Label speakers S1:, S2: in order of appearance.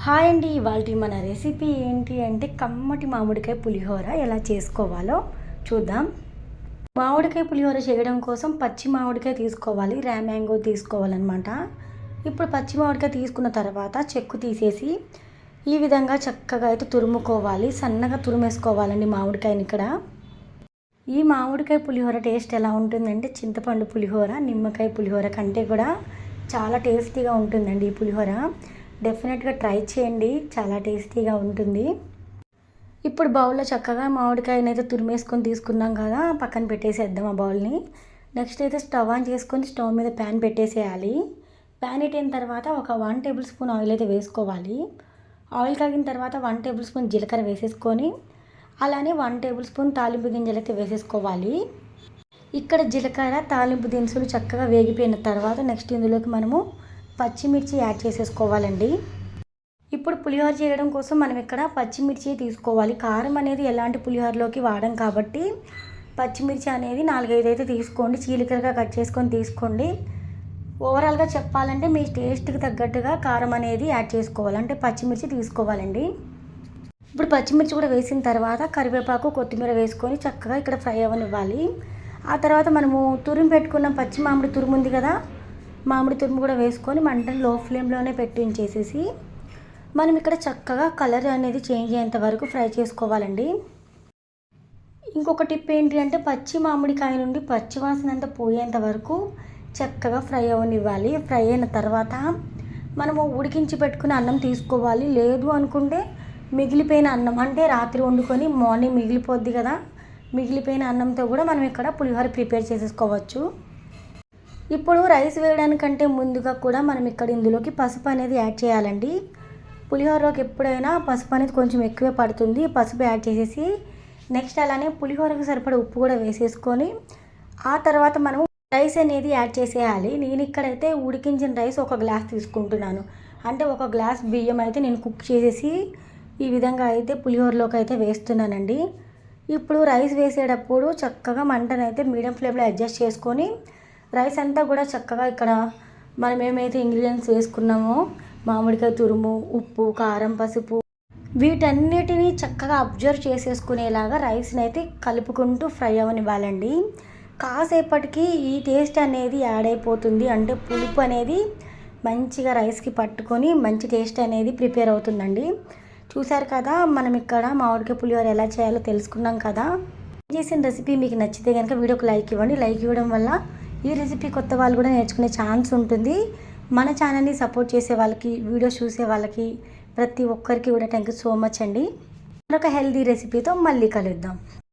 S1: Hi అండి, ఇవాళ మన రెసిపీ ఏంటి అంటే కమ్మటి మామిడికాయ పులిహోర ఎలా చేసుకోవాలో చూద్దాం. మామిడికాయ పులిహోర చేయడం కోసం పచ్చి మామిడికాయ తీసుకోవాలి, మ్యాంగో తీసుకోవాలన్నమాట. ఇప్పుడు పచ్చి మామిడికాయ తీసుకున్న తర్వాత చెక్కు తీసేసి ఈ విధంగా చక్కగా అయితే తురుముకోవాలి, సన్నగా తురిమేసుకోవాలండి మామిడికాయని. ఇక్కడ ఈ మామిడికాయ పులిహోర టేస్ట్ ఎలా ఉంటుందంటే చింతపండు పులిహోర, నిమ్మకాయ పులిహోర కంటే కూడా చాలా టేస్టీగా ఉంటుందండి ఈ పులిహోర. డెఫినెట్గా ట్రై చేయండి, చాలా టేస్టీగా ఉంటుంది. ఇప్పుడు బౌల్లో చక్కగా మామిడికాయని అయితే తురిమేసుకొని తీసుకున్నాం కదా, పక్కన పెట్టేసేద్దాం ఆ బౌల్ని. నెక్స్ట్ అయితే స్టవ్ ఆన్ చేసుకొని స్టవ్ మీద ప్యాన్ పెట్టేసేయాలి. ప్యాన్ పెట్టిన తర్వాత ఒక 1 టేబుల్ స్పూన్ ఆయిల్ అయితే వేసుకోవాలి. ఆయిల్ కాగిన తర్వాత 1 టేబుల్ స్పూన్ జీలకర్ర వేసేసుకొని అలానే 1 టేబుల్ స్పూన్ తాలింపు గింజలు అయితే వేసేసుకోవాలి. ఇక్కడ జీలకర్ర తాలింపు దినుసులు చక్కగా వేగిపోయిన తర్వాత నెక్స్ట్ ఇందులోకి మనము పచ్చిమిర్చి యాడ్ చేసేసుకోవాలండి. ఇప్పుడు పులిహోర చేయడం కోసం మనం ఇక్కడ పచ్చిమిర్చి తీసుకోవాలి. కారం అనేది ఎలాంటి పులిహోరలోకి వాడం కాబట్టి పచ్చిమిర్చి అనేది 4-5 అయితే తీసుకోండి, చీలికలుగా కట్ చేసుకొని తీసుకోండి. ఓవరాల్గా చెప్పాలంటే మీ టేస్ట్కి తగ్గట్టుగా కారం అనేది యాడ్ చేసుకోవాలి, అంటే పచ్చిమిర్చి తీసుకోవాలండి. ఇప్పుడు పచ్చిమిర్చి కూడా వేసిన తర్వాత కరివేపాకు కొత్తిమీర వేసుకొని చక్కగా ఇక్కడ ఫ్రై అవ్వనివ్వాలి. ఆ తర్వాత మనము తురిమి పెట్టుకున్న పచ్చి మామిడి తురుము ఉంది కదా, మామిడి తురుము కూడా వేసుకొని మంటను లో ఫ్లేమ్లోనే పెట్టి ఉంచేసేసి మనం ఇక్కడ చక్కగా కలర్ అనేది చేంజ్ అయ్యేంత వరకు ఫ్రై చేసుకోవాలండి. ఇంకొక టిప్ ఏంటి అంటే పచ్చి మామిడికాయ నుండి పచ్చి వాసన అంతా పోయేంత వరకు చక్కగా ఫ్రై అవ్వనివ్వాలి. ఫ్రై అయిన తర్వాత మనము ఉడికించి పెట్టుకుని అన్నం తీసుకోవాలి. లేదు అనుకుంటే మిగిలిపోయిన అన్నం, అంటే రాత్రి వండుకొని మార్నింగ్ మిగిలిపోద్ది కదా, మిగిలిపోయిన అన్నంతో కూడా మనం ఇక్కడ పులిహోర ప్రిపేర్ చేసేసుకోవచ్చు. ఇప్పుడు రైస్ వేయడానికంటే ముందుగా కూడా మనం ఇక్కడ ఇందులోకి పసుపు అనేది యాడ్ చేయాలండి. పులిహోరలోకి ఎప్పుడైనా పసుపు అనేది కొంచెం ఎక్కువే పడుతుంది. పసుపు యాడ్ చేసేసి నెక్స్ట్ అలానే పులిహోరకు సరిపడా ఉప్పు కూడా వేసేసుకొని ఆ తర్వాత మనం రైస్ అనేది యాడ్ చేసేయాలి. నేను ఇక్కడైతే ఉడికించిన రైస్ 1 గ్లాస్ తీసుకుంటున్నాను, అంటే 1 గ్లాస్ బియ్యం అయితే నేను కుక్ చేసేసి ఈ విధంగా అయితే పులిహోరలోకి అయితే వేస్తున్నానండి. ఇప్పుడు రైస్ వేసేటప్పుడు చక్కగా మంటనైతే మీడియం ఫ్లేమ్లో అడ్జస్ట్ చేసుకొని రైస్ అంతా కూడా చక్కగా ఇక్కడ మనం ఏమైతే ఇంగ్రీడియంట్స్ వేసుకున్నామో మామిడికాయ తురుము, ఉప్పు, కారం, పసుపు వీటన్నిటిని చక్కగా అబ్జర్వ్ చేసేసుకునేలాగా రైస్ని అయితే కలుపుకుంటూ ఫ్రై అవ్వనివ్వాలండి. కాసేపటికి ఈ టేస్ట్ అనేది యాడ్ అయిపోతుంది, అంటే పులుపు అనేది మంచిగా రైస్కి పట్టుకొని మంచి టేస్ట్ అనేది ప్రిపేర్ అవుతుందండి. చూసారు కదా, మనం ఇక్కడ మామిడికాయ పులిహోర ఎలా చేయాలో తెలుసుకున్నాం కదా. చేసిన రెసిపీ మీకు నచ్చితే కనుక వీడియోకి లైక్ ఇవ్వండి. లైక్ ఇవ్వడం వల్ల ఈ రెసిపీ కొత్త వాళ్ళు కూడా నేర్చుకునే ఛాన్స్ ఉంటుంది. మన ఛానల్ని సపోర్ట్ చేసే వాళ్ళకి, వీడియో చూసే వాళ్ళకి ప్రతి ఒక్కరికి కూడా థ్యాంక్ యూ సో మచ్ అండి. మరొక హెల్దీ రెసిపీతో మళ్ళీ కలుద్దాం.